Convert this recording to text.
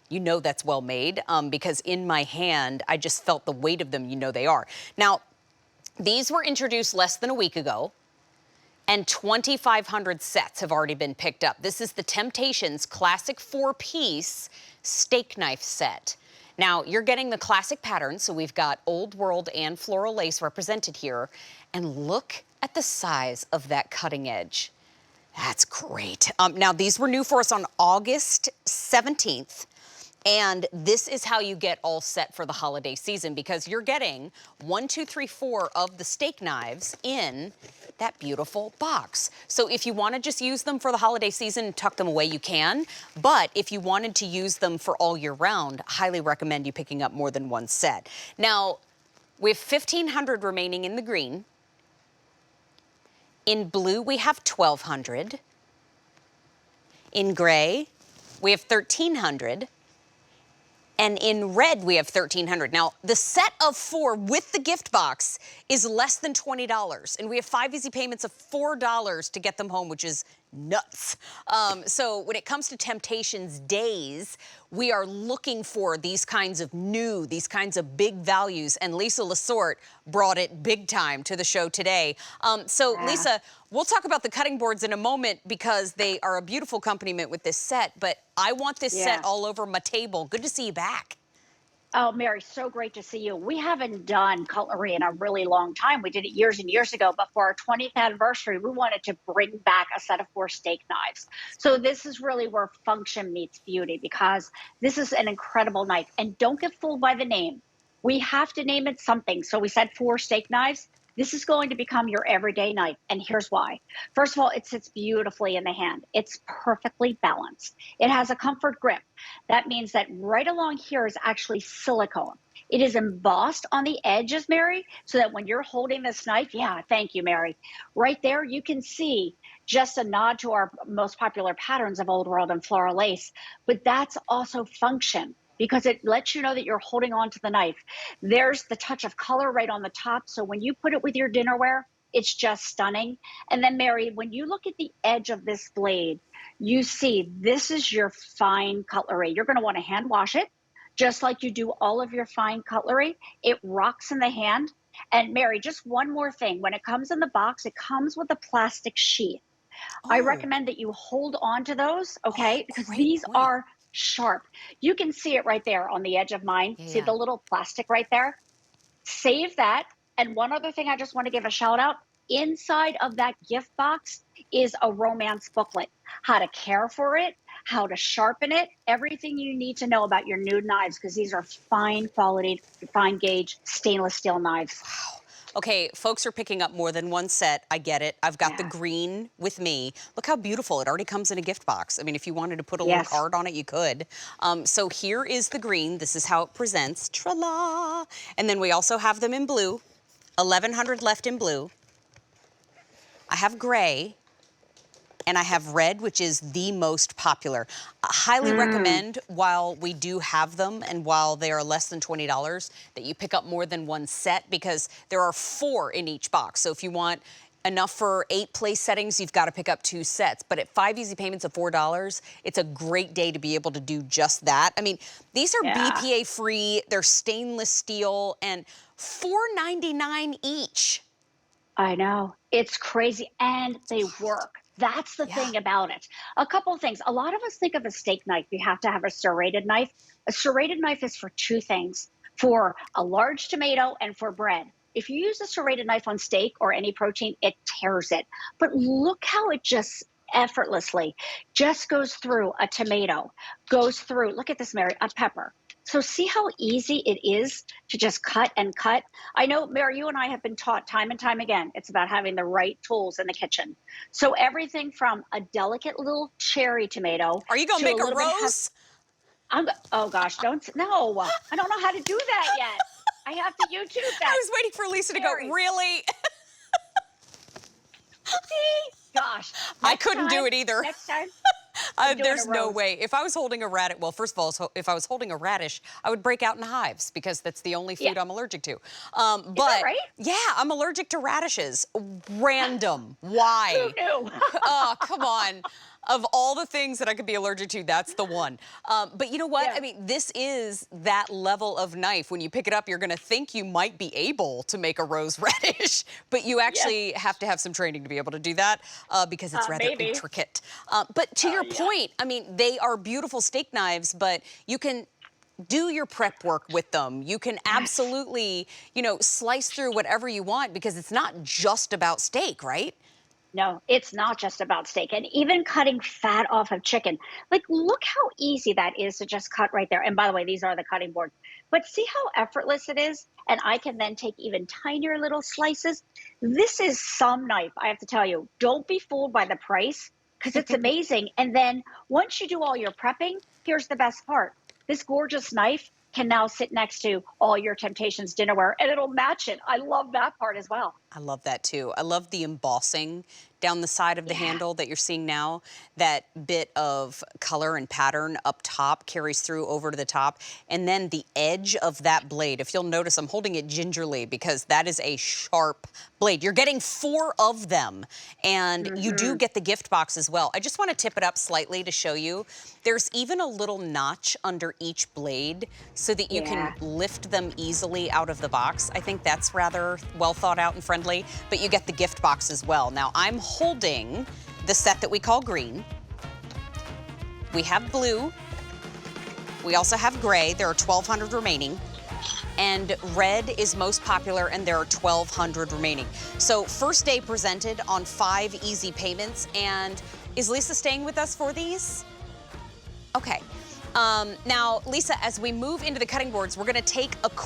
you know that's well made, because in my hand, I just felt the weight of them. You know they are. Now, these were introduced less than a week ago, and 2,500 sets have already been picked up. This is the Temp-tations classic 4-piece steak knife set. Now, you're getting the classic pattern, so we've got old world and floral lace represented here. And look at the size of that cutting edge. That's great. Now, these were new for us on August 17th. And this is how you get all set for the holiday season, because you're getting 1, 2, 3, 4 of the steak knives in that beautiful box. So if you want to just use them for the holiday season and tuck them away, you can. But if you wanted to use them for all year round, highly recommend you picking up more than one set. Now, we have 1,500 remaining in the green. In blue, we have 1,200. In gray, we have 1,300. And in red, we have 1,300. Now, the set of 4 with the gift box is less than $20. And we have 5 easy payments of $4 to get them home, which is nuts. So when it comes to Temp-tations days, we are looking for these kinds of these kinds of big values. And Lisa Lasort brought it big time to the show today. Lisa, we'll talk about the cutting boards in a moment because they are a beautiful accompaniment with this set. But I want this set all over my table. Good to see you back. Oh, Mary, so great to see you. We haven't done cutlery in a really long time. We did it years and years ago, but for our 20th anniversary, we wanted to bring back a set of 4 steak knives. So this is really where function meets beauty, because this is an incredible knife. And don't get fooled by the name. We have to name it something. So we said 4 steak knives. This is going to become your everyday knife, and here's why. First of all, it sits beautifully in the hand. It's perfectly balanced. It has a comfort grip. That means that right along here is actually silicone. It is embossed on the edges, Mary, so that when you're holding this knife, thank you, Mary. Right there, you can see just a nod to our most popular patterns of old world and floral lace, but that's also function, because it lets you know that you're holding on to the knife. There's the touch of color right on the top. So when you put it with your dinnerware, it's just stunning. And then, Mary, when you look at the edge of this blade, you see this is your fine cutlery. You're going to want to hand wash it, just like you do all of your fine cutlery. It rocks in the hand. And Mary, just one more thing. When it comes in the box, it comes with a plastic sheath. I recommend that you hold on to those, okay? Because these are sharp. You can see it right there on the edge of mine. See the little plastic right there? Save that. And one other thing I just want to give a shout out. Inside of that gift box is a romance booklet. How to care for it, how to sharpen it, everything you need to know about your new knives, because these are fine quality, fine gauge stainless steel knives. Wow. Okay, folks are picking up more than one set. I get it. I've got the green with me. Look how beautiful. It already comes in a gift box. I mean, if you wanted to put a little card on it, you could. So here is the green. This is how it presents. Tra-la! And then we also have them in blue. 1,100 left in blue. I have gray. And I have red, which is the most popular. I highly recommend, while we do have them and while they are less than $20, that you pick up more than one set, because there are 4 in each box. So if you want enough for 8 place settings, you've got to pick up 2 sets. But at 5 easy payments of $4, it's a great day to be able to do just that. I mean, these are BPA free, they're stainless steel, and $4.99 each. I know. It's crazy, and they work. That's the thing about it. A couple of things. A lot of us think of a steak knife. You have to have a serrated knife. A serrated knife is for 2 things: for a large tomato and for bread. If you use a serrated knife on steak or any protein, it tears it. But look how it just effortlessly just goes through a tomato, goes through, look at this, Mary, a pepper. So see how easy it is to just cut and cut. I know, Mary, you and I have been taught time and time again, it's about having the right tools in the kitchen. So everything from a delicate little cherry tomato. Are you going to make a rose? Oh gosh, no, I don't know how to do that yet. I have to YouTube that. I was waiting for Lisa to go, really? Gosh. I couldn't do it either. Next time. There's no way. If I was holding a radish, well, first of all, if I was holding a radish, I would break out in hives, because that's the only food I'm allergic to. Is that right? Yeah, I'm allergic to radishes. Random. Why? Who knew? Oh, come on. Of all the things that I could be allergic to, that's the one. But you know what? Yeah. I mean, this is that level of knife. When you pick it up, you're going to think you might be able to make a rose radish, but you actually Yes. have to have some training to be able to do that because it's rather Maybe. intricate. But to your Yeah. point, I mean, they are beautiful steak knives, but you can do your prep work with them. You can Yes. absolutely, slice through whatever you want because it's not just about steak, right? No, it's not just about steak. And even cutting fat off of chicken, like, look how easy that is to just cut right there. And by the way, these are the cutting boards. But see how effortless it is? And I can then take even tinier little slices. This is some knife, I have to tell you. Don't be fooled by the price because it's amazing. And then once you do all your prepping, here's the best part. This gorgeous knife can now sit next to all your Temptations dinnerware and it'll match it. I love that part as well. I love that too. I love the embossing down the side of the Yeah. handle that you're seeing now. That bit of color and pattern up top carries through over to the top. And then the edge of that blade, if you'll notice, I'm holding it gingerly because that is a sharp blade. You're getting 4 of them, and you do Hmm. get the gift box as well. I just want to tip it up slightly to show you. There's even a little notch under each blade so that you Yeah. can lift them easily out of the box. I think that's rather well thought out and friendly, but you get the gift box as well. Now, I'm holding the set that we call green. We have blue. We also have gray. There are 1,200 remaining. And red is most popular, and there are 1,200 remaining. So first day presented on 5 easy payments. And is Lisa staying with us for these? Okay. Now, Lisa, as we move into the cutting boards, we're going to take a